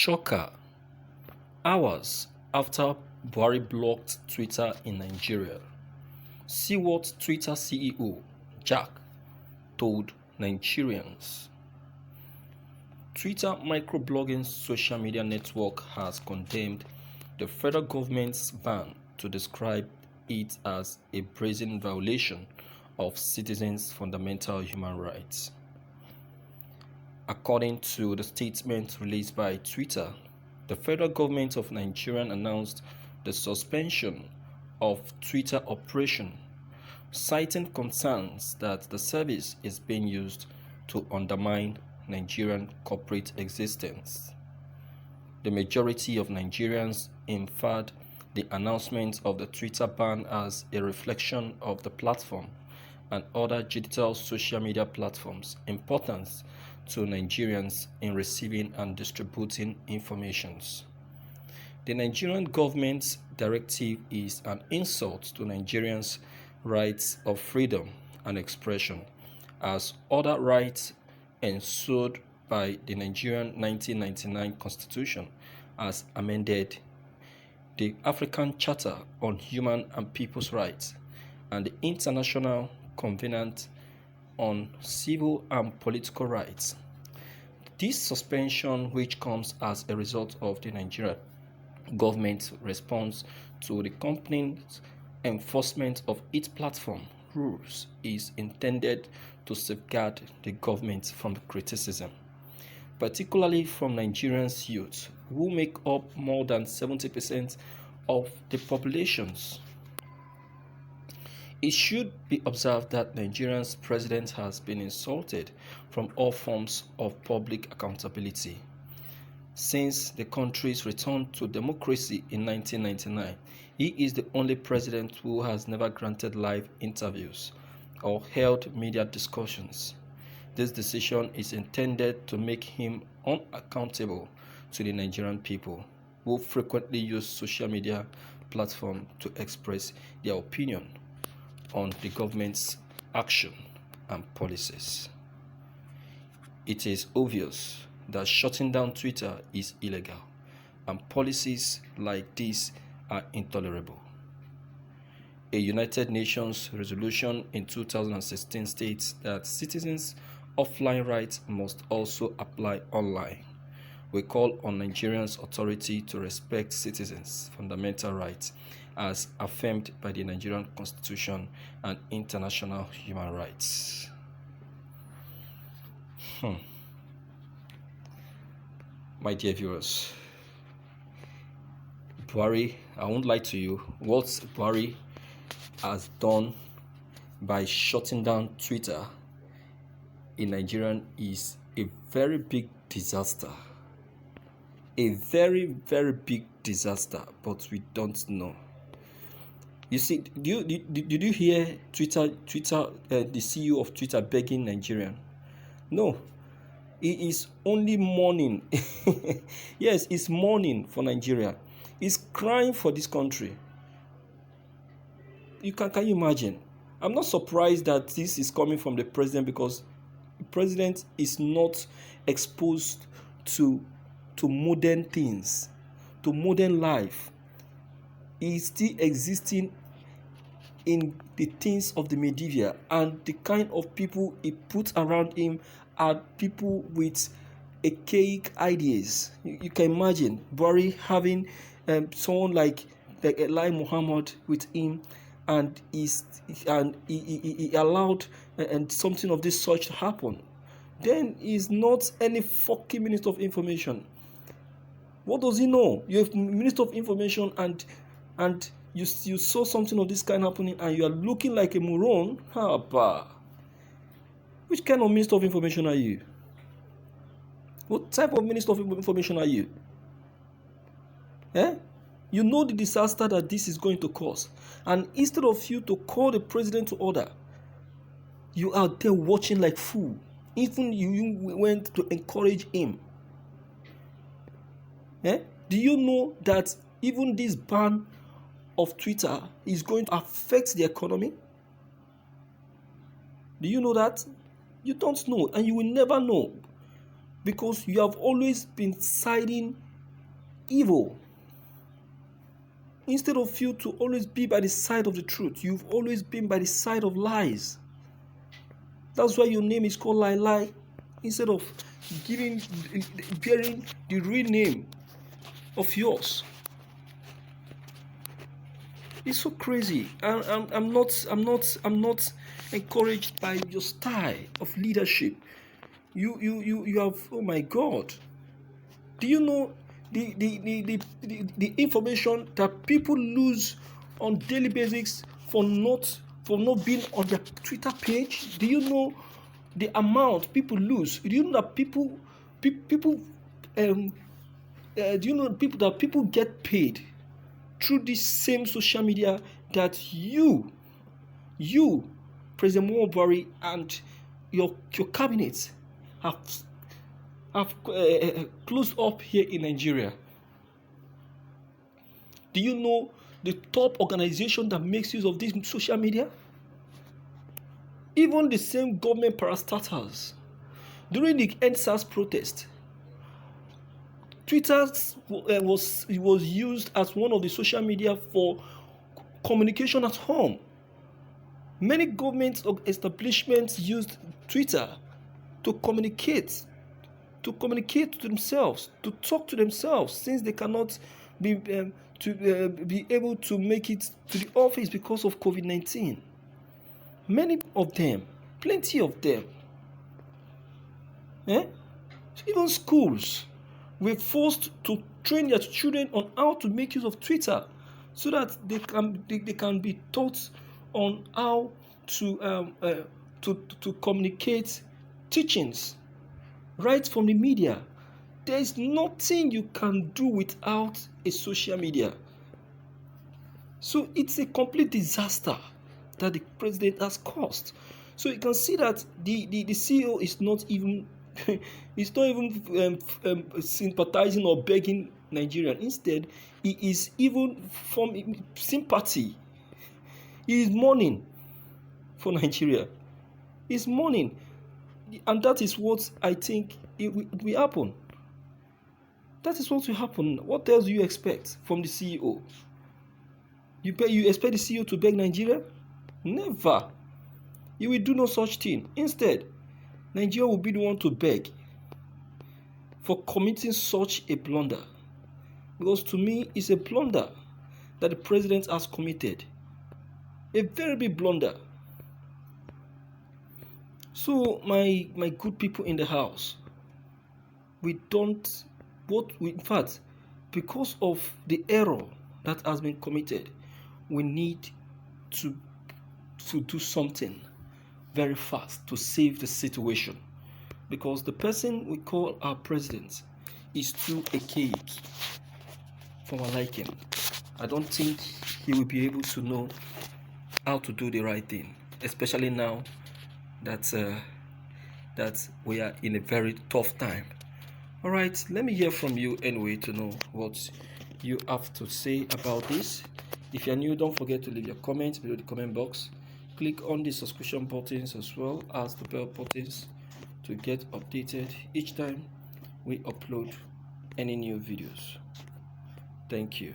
Shocker. Hours after Buhari blocked Twitter in Nigeria. See what Twitter CEO Jack told Nigerians. Twitter microblogging social media network has condemned the federal government's ban to describe it as a brazen violation of citizens' fundamental human rights. According to the statement released by Twitter, the federal government of Nigeria announced the suspension of Twitter operation, citing concerns that the service is being used to undermine Nigerian corporate existence. The majority of Nigerians inferred the announcement of the Twitter ban as a reflection of the platform and other digital social media platforms' importance to Nigerians in receiving and distributing information. The Nigerian government's directive is an insult to Nigerians' rights of freedom and expression, as other rights ensured by the Nigerian 1999 Constitution as amended, the African Charter on Human and People's Rights, and the International Covenant on Civil and Political Rights. This suspension, which comes as a result of the Nigerian government's response to the company's enforcement of its platform rules, is intended to safeguard the government from criticism, particularly from Nigerians' youth, who make up more than 70% of the populations. It should be observed that Nigeria's president has been insulted from all forms of public accountability. Since the country's return to democracy in 1999, he is the only president who has never granted live interviews or held media discussions. This decision is intended to make him unaccountable to the Nigerian people, who frequently use social media platforms to express their opinion on the government's action and policies. It is obvious that shutting down Twitter is illegal, and policies like this are intolerable. A United Nations resolution in 2016 states that citizens' offline rights must also apply online. We call on Nigerians' authority to respect citizens' fundamental rights as affirmed by the Nigerian Constitution and international human rights. My dear viewers, Buhari, I won't lie to you, what Buhari has done by shutting down Twitter in Nigeria is a very big disaster. A very, very big disaster, but we don't know. You see, did you hear Twitter, the CEO of Twitter begging Nigerian? No, it is only mourning. Yes, it's mourning for Nigeria. It's crying for this country. Can you imagine? I'm not surprised that this is coming from the president, because the president is not exposed to modern things, to modern life. He is still existing in the things of the medieval, and the kind of people he put around him are people with archaic ideas. You can imagine Buhari having someone like Eli Muhammad with him, and he allowed and something of this sort to happen. Then he's not any fucking Minister of Information. What does he know? You have Minister of Information, and you saw something of this kind happening, and you are looking like a moron. Which kind of Minister of Information are you? What type of Minister of Information are you? You know the disaster that this is going to cause, and instead of you to call the president to order, you are there watching like fool. Even you went to encourage him. Do you know that even this ban of Twitter is going to affect the economy? Do you know that? You don't know, and you will never know, because you have always been siding evil. Instead of you to always be by the side of the truth, you've always been by the side of lies. That's why your name is called Lie Lie, instead of bearing the real name of yours. It's so crazy. I'm not encouraged by your style of leadership. You have, oh my God. Do you know the information that people lose on daily basis for not being on their Twitter page? Do you know the amount people lose? Do you know that people get paid through this same social media that you, President Buhari, and your cabinet have closed up here in Nigeria? Do you know the top organization that makes use of this social media? Even the same government parastatals. During the EndSARS protest, Twitter was used as one of the social media for communication at home. Many government establishments used Twitter to communicate to themselves, to talk to themselves, since they cannot be able to make it to the office because of COVID-19. Many of them, plenty of them, even schools were forced to train their children on how to make use of Twitter, so that they can be taught on how to communicate teachings right from the media. There is nothing you can do without a social media. So it's a complete disaster that the president has caused. So you can see that the CEO is not even sympathizing or begging Nigerian. Instead, he is even from sympathy. He is mourning for Nigeria. He's mourning, and that is what I think will happen. That is what will happen. What else do you expect from the CEO? You expect the CEO to beg Nigeria? Never. He will do no such thing. Instead, Nigeria will be the one to beg for committing such a blunder. Because to me, it's a blunder that the president has committed. A very big blunder. So, my good people in the house, in fact, because of the error that has been committed, we need to do something very fast to save the situation, because the person we call our president is too archaic for my liking. I don't think he will be able to know how to do the right thing, especially now that we are in a very tough time. All right, let me hear from you anyway to know what you have to say about this. If you're new, don't forget to leave your comments below the comment box. Click on the subscription buttons as well as the bell buttons to get updated each time we upload any new videos. Thank you.